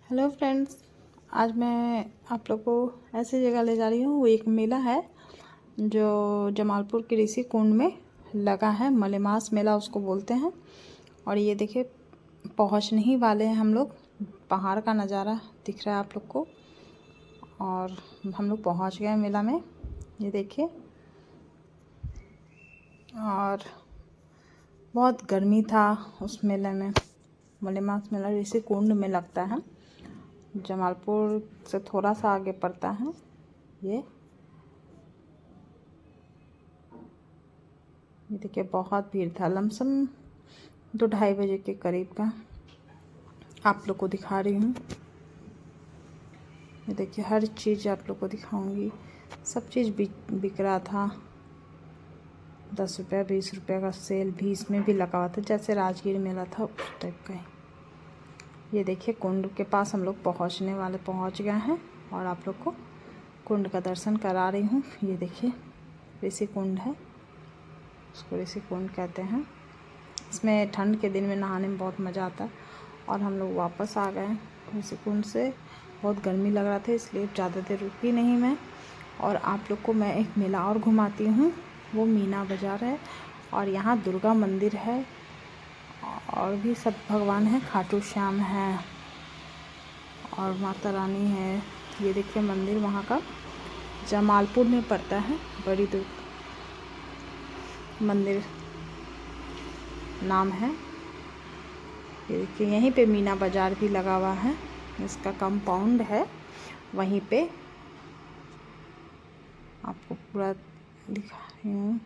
Hello friends, आज मैं आप लोग को ऐसी जगह ले जा रही हूँ। वो एक मेला है जो जमालपुर के ऋषि कुंड में लगा है। मलेमास मेला उसको बोलते हैं। और ये देखिए, पहुँचने ही वाले हैं हम लोग। पहाड़ का नज़ारा दिख रहा है आप लोग को। और हम लोग पहुँच गए मेला में, ये देखिए। और बहुत गर्मी था उस मेले में। मलेमास मेला ऋषि कुंड में लगता है। जमालपुर से थोड़ा सा आगे पड़ता है। ये देखिए, बहुत भीड़ था। लमसम 2-2:30 बजे के करीब का आप लोग को दिखा रही हूँ। ये देखिए, हर चीज़ आप लोग को दिखाऊंगी। सब चीज़ बिक रहा था। 10 रुपये 20 रुपये का सेल भी इसमें भी लगा हुआ था, जैसे राजगीर मेला था उस टाइप का ही। ये देखिए, कुंड के पास हम लोग पहुँच गए हैं। और आप लोग को कुंड का दर्शन करा रही हूँ। ये देखिए, ऋषि कुंड है, उसको ऋषि कुंड कहते हैं। इसमें ठंड के दिन में नहाने में बहुत मज़ा आता है। और हम लोग वापस आ गए ऋषि कुंड से। बहुत गर्मी लग रहा था, इसलिए ज़्यादा देर रुकी नहीं मैं। और आप लोग को मैं एक मेला और घुमाती हूँ। वो मीना बाज़ार है। और यहाँ दुर्गा मंदिर है और भी सब भगवान हैं। खाटू श्याम है और माता रानी है। ये देखिए, मंदिर वहाँ का जमालपुर में पड़ता है। बड़ी मंदिर नाम है। ये देखिए, यहीं पे मीना बाज़ार भी लगा हुआ है। इसका कंपाउंड है, वहीं पे आपको पूरा दिखा रही हूँ।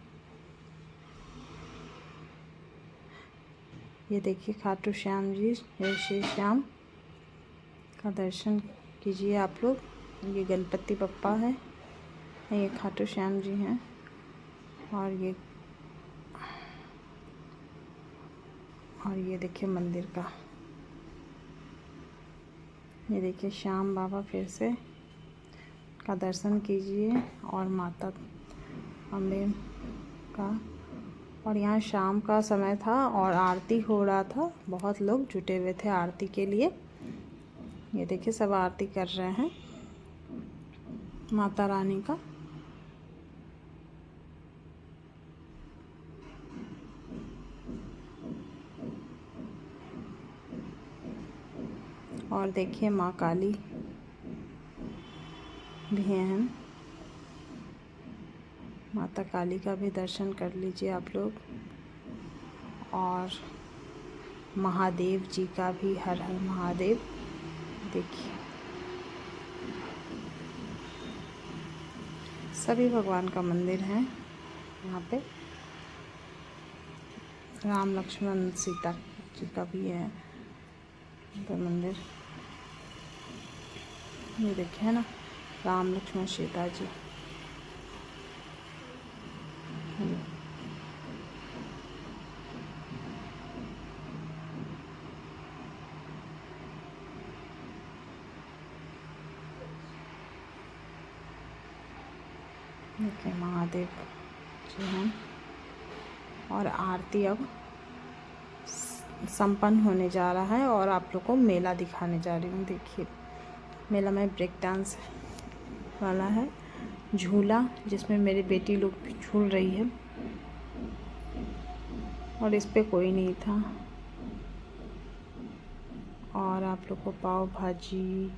ये देखिए, खाटू श्याम जी, जय श्री श्याम का दर्शन कीजिए आप लोग। ये गणपति बप्पा है, ये खाटू श्याम जी हैं। और ये देखिए मंदिर का, ये देखिए श्याम बाबा फिर से का दर्शन कीजिए। और माता अम्बे का। और यहाँ शाम का समय था और आरती हो रहा था। बहुत लोग जुटे हुए थे आरती के लिए। ये देखिए, सब आरती कर रहे हैं माता रानी का। और देखिए, माँ काली भी हैं। माता काली का भी दर्शन कर लीजिए आप लोग। और महादेव जी का भी, हर हर महादेव। देखिए, सभी भगवान का मंदिर है यहाँ पे। राम लक्ष्मण सीता जी का भी है तो मंदिर। ये देखे है ना, राम लक्ष्मण सीता जी। देखिए, महादेव जी हैं। और आरती अब संपन्न होने जा रहा है और आप लोग को मेला दिखाने जा रही हूँ। देखिए, मेला में ब्रेक डांस वाला है, झूला जिसमें मेरी बेटी लोग भी झूल रही है। और इस पे कोई नहीं था। और आप लोग को पाव भाजी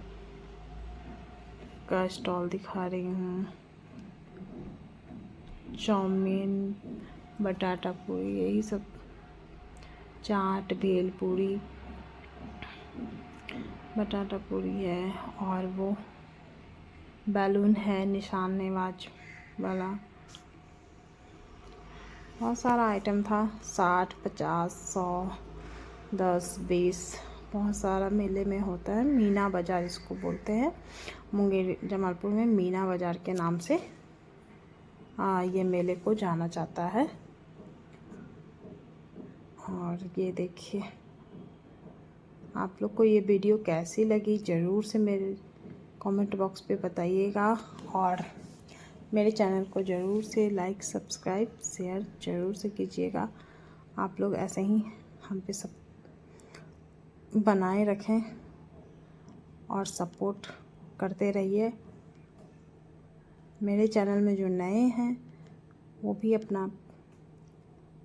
का स्टॉल दिखा रही हूँ। चाउमीन, बटाटा पूरी, यही सब, चाट, भेल पूरी, बटाटा पूरी है। और वो बैलून है निशानेबाज वाला। बहुत सारा आइटम था, 60, 50, 100, 10, 20, बहुत सारा मेले में होता है। मीना बाज़ार इसको बोलते हैं। मुंगेर जमालपुर में मीना बाज़ार के नाम से ये मेले को जाना जाता है। और ये देखिए, आप लोग को ये वीडियो कैसी लगी ज़रूर से मेरे कमेंट बॉक्स पे बताइएगा। और मेरे चैनल को ज़रूर से लाइक, सब्सक्राइब, शेयर ज़रूर से कीजिएगा। आप लोग ऐसे ही हम पे सब बनाए रखें। और सपोर्ट करते रहिए। मेरे चैनल में जो नए हैं वो भी अपना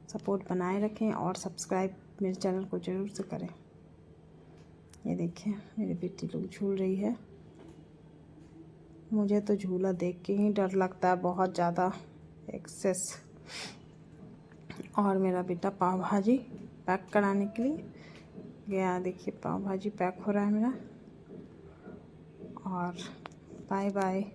सपोर्ट बनाए रखें और सब्सक्राइब मेरे चैनल को ज़रूर से करें। ये देखिए मेरी बेटी लोग झूल रही है। मुझे तो झूला देख के ही डर लगता है बहुत ज़्यादा एक्सेस। और मेरा बेटा पाव भाजी पैक कराने के लिए गया। देखिए पाव भाजी पैक हो रहा है मेरा। और बाय बाय।